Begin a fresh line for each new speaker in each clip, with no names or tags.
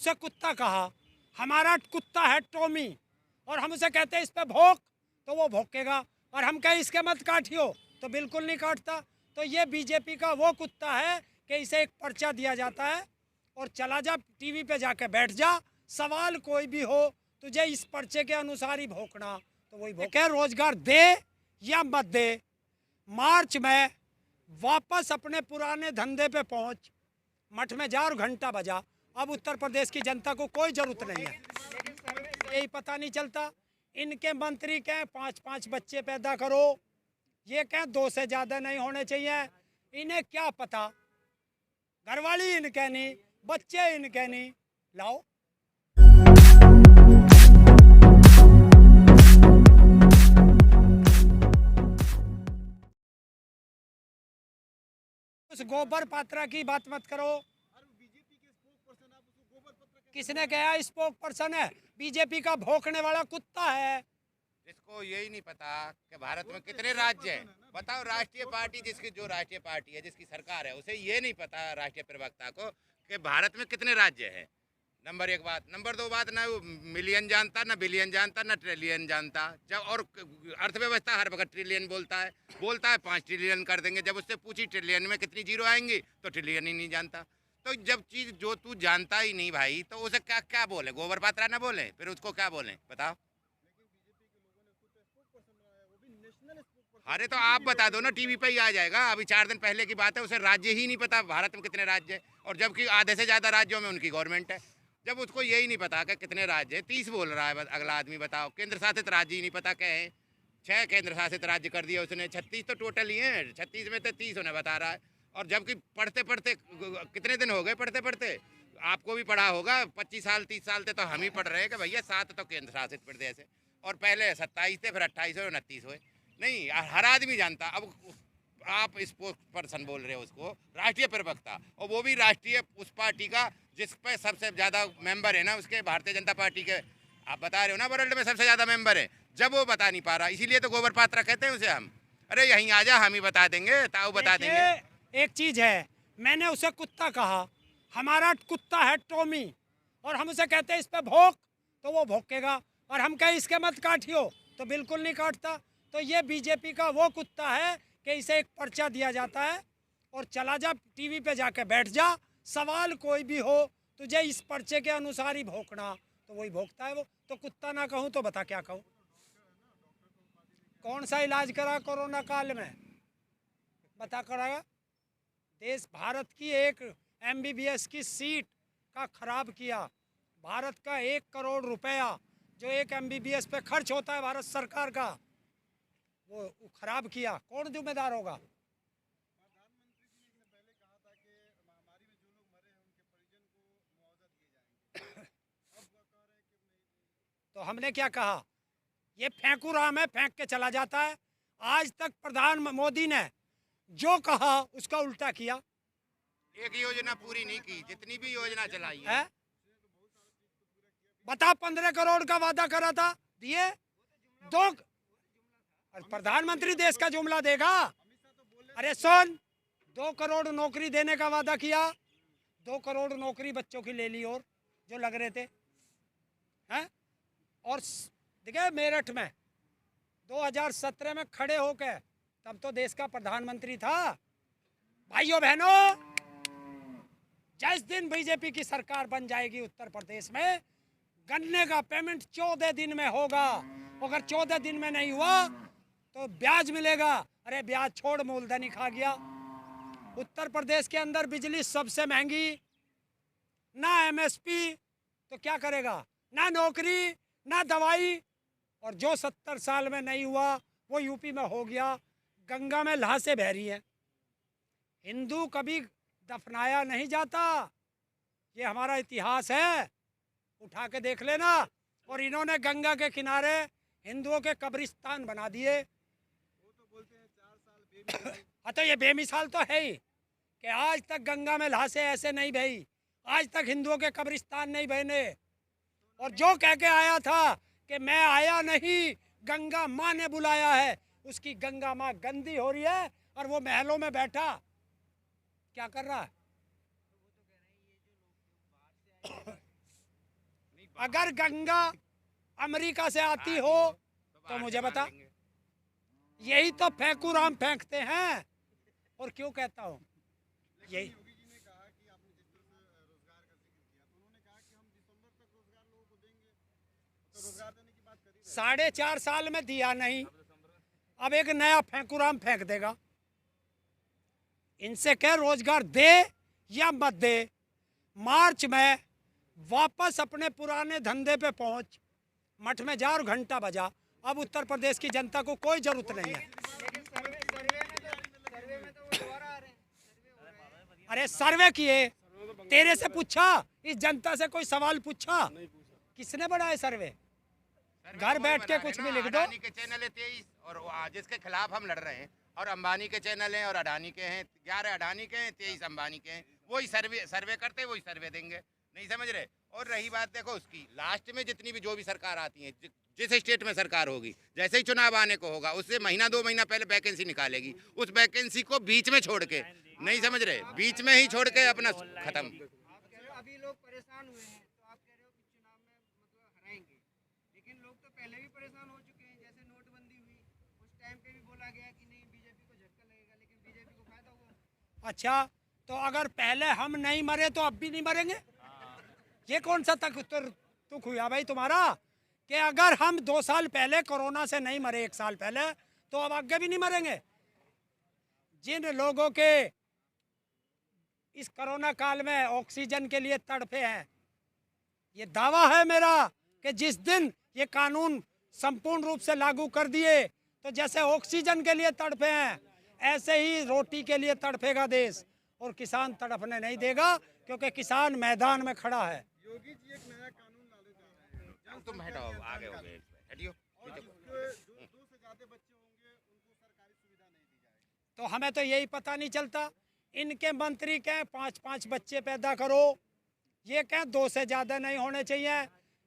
उससे कुत्ता कहा। हमारा कुत्ता है टॉमी और हम उसे कहते हैं इस पे भौंक तो वो भौंकेगा, और हम कहें इसके मत काटियो तो बिल्कुल नहीं काटता। तो ये बीजेपी का वो कुत्ता है कि इसे एक पर्चा दिया जाता है और चला जा टीवी पे जाके बैठ जा, सवाल कोई भी हो तुझे इस पर्चे के अनुसार ही भौंकना तो वही भौंके। रोजगार दे या मत दे, मार्च में वापस अपने पुराने धंधे पे पहुंच, मठ में जा और घंटा बजा। अब उत्तर प्रदेश की जनता को कोई जरूरत नहीं है, यही पता नहीं चलता। इनके मंत्री कहें 5-5 बच्चे पैदा करो, ये कहें 2 से ज़्यादा नहीं होने चाहिए। इन्हें क्या पता, घरवाली इनके नहीं, बच्चे इनके नहीं। लाओ उस गोबर पात्रा की बात मत करो। किसने कहा स्पोक पर्सन है? बीजेपी का भौंकने वाला कुत्ता है।
इसको यही नहीं पता कि भारत में कितने राज्य हैं। बताओ, राष्ट्रीय पार्टी जिसकी, जो राष्ट्रीय पार्टी है जिसकी सरकार है, उसे ये नहीं पता राष्ट्रीय प्रवक्ता को कि भारत में कितने राज्य हैं। नंबर 1 बात। नंबर 2 बात, ना वो मिलियन जानता, ना बिलियन जानता, ना ट्रिलियन जानता। जब और अर्थव्यवस्था हर वक्त ट्रिलियन बोलता है 5 ट्रिलियन कर देंगे। जब उससे पूछी ट्रिलियन में कितनी जीरो आएंगी तो ट्रिलियन ही नहीं जानता। तो जब चीज़ जो तू जानता ही नहीं भाई, तो उसे क्या क्या बोले? गोबर पात्रा ना बोले, फिर उसको क्या बोले? बताओ। अरे तो आप बता दो ना, टीवी पे ही आ जाएगा। अभी 4 दिन पहले की बात है, उसे राज्य ही नहीं पता भारत में कितने राज्य है, और जबकि आधे से ज़्यादा राज्यों में उनकी गवर्नमेंट है। जब उसको यही नहीं पता कि कितने राज्य है, 30 बोल रहा है अगला आदमी। बताओ, केंद्र शासित राज्य ही नहीं पता क्या है। 6 केंद्र शासित राज्य कर दिया उसने, 36 तो टोटल ही है। 36 में तो 30 उन्हें बता रहा है। और जबकि पढ़ते पढ़ते कितने दिन हो गए पढ़ते पढ़ते, आपको भी पढ़ा होगा, 25 साल 30 साल से तो हम ही पढ़ रहे हैं कि भैया 7 तो केंद्र शासित प्रदेश है, और पहले 27 थे, फिर 28 हुए, 29 हुए। नहीं, हर आदमी जानता। अब आप स्पोक्स पर्सन बोल रहे हो उसको, राष्ट्रीय प्रवक्ता, और वो भी राष्ट्रीय उस पार्टी का जिस पे सबसे ज़्यादा मेंबर है ना, उसके, भारतीय जनता पार्टी के। आप बता रहे हो ना वर्ल्ड में सबसे ज़्यादा मेंबर है, जब वो बता नहीं पा रहा, इसीलिए तो गोबर पात्रा कहते हैं उसे हम। अरे यहीं आ जा, हम ही बता देंगे, ताऊ बता देंगे।
एक चीज़ है, मैंने उसे कुत्ता कहा। हमारा कुत्ता है टॉमी और हम उसे कहते हैं इस पे भौंक तो वो भौंकेगा, और हम कहें इसके मत काटियो तो बिल्कुल नहीं काटता। तो ये बीजेपी का वो कुत्ता है कि इसे एक पर्चा दिया जाता है और चला जा टीवी पे जाके बैठ जा, सवाल कोई भी हो तुझे इस पर्चे के अनुसार ही भौंकना तो वही भौंकता है वो। तो कुत्ता ना कहूँ तो बता क्या कहूँ? कौन सा इलाज करा कोरोना काल में? बता कराया? देश भारत की एक MBBS की सीट का खराब किया। भारत का 1 करोड़ रुपया जो एक MBBS पे खर्च होता है भारत सरकार का, वो खराब किया। कौन जिम्मेदार होगा? तो हमने क्या कहा? ये फेंकू राम है, फेंक के चला जाता है। आज तक प्रधान मोदी ने जो कहा उसका उल्टा किया।
एक योजना पूरी नहीं की, जितनी भी योजना चलाई है।
बता, 15 करोड़ का वादा करा था, दिए 2? प्रधानमंत्री देश का जुमला देगा? अरे सुन, 2 करोड़ नौकरी देने का वादा किया, 2 करोड़ नौकरी बच्चों की ले ली, और जो लग रहे थे हैं। और देखिए मेरठ में 2017 में खड़े होके, तब तो देश का प्रधानमंत्री था। भाइयों बहनों, जिस दिन बीजेपी की सरकार बन जाएगी उत्तर प्रदेश में, गन्ने का पेमेंट 14 दिन में होगा। अगर 14 दिन में नहीं हुआ तो ब्याज मिलेगा। अरे ब्याज छोड़, मूलधनी खा गया। उत्तर प्रदेश के अंदर बिजली सबसे महंगी, ना MSP, तो क्या करेगा? ना नौकरी, ना दवाई। और जो 70 साल में नहीं हुआ वो यूपी में हो गया। गंगा में लाशें बह रही हैं। हिंदू कभी दफनाया नहीं जाता, ये हमारा इतिहास है, उठा के देख लेना। और इन्होंने गंगा के किनारे हिंदुओं के कब्रिस्तान बना दिए। वो तो बोलते हैं 4 साल हाँ, तो ये बेमिसाल तो है ही कि आज तक गंगा में लाशें ऐसे नहीं बही, आज तक हिंदुओं के कब्रिस्तान नहीं बहने। और जो कह के आया था कि मैं आया नहीं, गंगा माँ ने बुलाया है, उसकी गंगा माँ गंदी हो रही है और वो महलों में बैठा क्या कर रहा है? अगर गंगा अमेरिका से आती हो तो मुझे बता। यही तो फेंकू राम फेंकते हैं। और क्यों कहता हूँ यही, 4.5 साल में दिया नहीं, अब एक नया फेंकुराम फेंक देगा। इनसे कह रोजगार दे या मत दे, मार्च में वापस अपने पुराने धंधे पे पहुंच। मठ में जा और घंटा बजा। अब उत्तर प्रदेश की जनता को कोई जरूरत नहीं है। अरे सर्वे किए, तेरे से पूछा, इस जनता से कोई सवाल पूछा? किसने बनाया सर्वे? घर बैठ के कुछ भी लिख दो।
अडानी के चैनल है 23 और जिसके खिलाफ हम लड़ रहे हैं, और अंबानी के चैनल हैं और अडानी के हैं। 11 अडानी के हैं, 23 अंबानी के हैं। वही सर्वे करते, वही सर्वे देंगे। नहीं समझ रहे? और रही बात देखो उसकी, लास्ट में जितनी भी जो भी सरकार आती है, जिस स्टेट में सरकार होगी, जैसे ही चुनाव आने को होगा उससे महीना 2 महीना पहले वैकेंसी निकालेगी। उस वैकेंसी को बीच में छोड़ के, नहीं समझ रहे, बीच में ही छोड़ के अपना खत्म।
अभी लोग परेशान हुए हैं तो आप कह रहे हो कि चुनाव में मतलब हराएंगे, लेकिन लोग तो पहले भी परेशान हो चुके हैं। जैसे नोटबंदी हुई उस टाइम पे भी बोला गया कि नहीं बीजेपी को झटका लगेगा, लेकिन बीजेपी को फायदा हुआ।
अच्छा, तो अगर पहले हम नहीं मरे तो अब भी नहीं मरेंगे? ये कौन सा तुक हुआ भाई तुम्हारा कि अगर हम 2 साल पहले कोरोना से नहीं मरे, 1 साल पहले, तो अब आगे भी नहीं मरेंगे? जिन लोगों के इस कोरोना काल में ऑक्सीजन के लिए तड़पे हैं, ये दावा है मेरा कि जिस दिन ये कानून संपूर्ण रूप से लागू कर दिए तो जैसे ऑक्सीजन के लिए तड़पे हैं, ऐसे ही रोटी के लिए तड़पेगा देश। और किसान तड़पने नहीं देगा, क्योंकि किसान मैदान में खड़ा है।
योगी जी एक नया कानून लाने जा रहे हैं।
तुम हटाओ, आगे हो गए, हटियो।
जो 2 से ज्यादा बच्चे होंगे उनको सरकारी सुविधा नहीं दी जाएगी।
तो हमें तो यही पता नहीं चलता। इनके मंत्री कहें 5-5 बच्चे पैदा करो, ये कहें 2 से ज़्यादा नहीं होने चाहिए।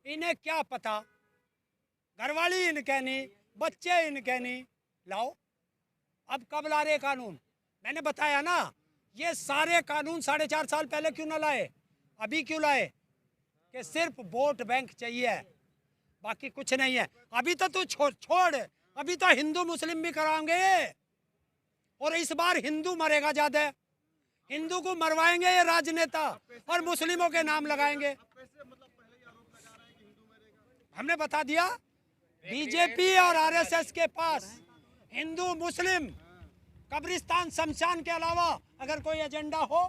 इन्हें क्या पता? घरवाली इनके नहीं, बच्चे इनके नहीं। लाओ, अब कब ला रहे कानून? मैंने बताया ना, ये सारे कानून 4.5 साल पहले क्यों ना लाए? अभी क्यों लाए? कि सिर्फ वोट बैंक चाहिए, बाकी कुछ नहीं है। अभी तो तू छोड़, अभी तो हिंदू मुस्लिम भी कराएंगे ये। और इस बार हिंदू मरेगा ज्यादा। हिंदू को मरवाएंगे ये राजनेता और मुस्लिमों के नाम लगाएंगे। हमने बता दिया, बीजेपी और आरएसएस के पास हिंदू मुस्लिम कब्रिस्तान शमशान के अलावा अगर कोई एजेंडा हो।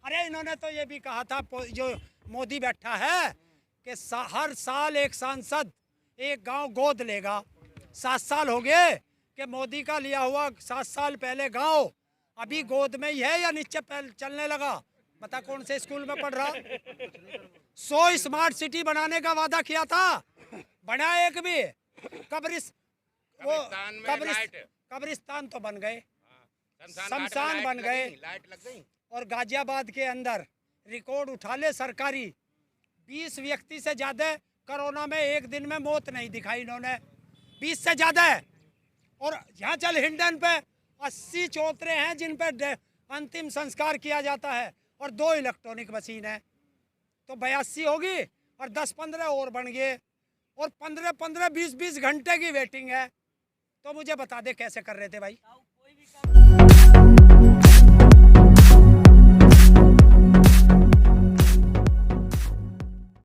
अरे इन्होंने तो ये भी कहा था, जो मोदी बैठा है, कि हर साल एक सांसद एक गांव गोद लेगा। 7 साल हो गए कि मोदी का लिया हुआ 7 साल पहले गांव अभी गोद में ही है या नीचे चलने लगा? बता कौन से स्कूल में पढ़ रहा? 100 स्मार्ट सिटी बनाने का वादा किया था, बना एक भी? कब्रिस्तान तो बन गए, शमशान बन गए।
लाइट लग गई।
और गाजियाबाद के अंदर रिकॉर्ड उठा ले सरकारी, 20 व्यक्ति से ज्यादा कोरोना में एक दिन में मौत नहीं दिखाई इन्होंने, 20 से ज्यादा है। और यहाँ चल हिंडन पे 80 चौतरे हैं जिन पे अंतिम संस्कार किया जाता है, और 2 इलेक्ट्रॉनिक मशीन है, तो 82 होगी और 10-15 और बन गए, और 15-15 20-20 घंटे की वेटिंग है। तो मुझे बता दे कैसे कर रहे थे भाई?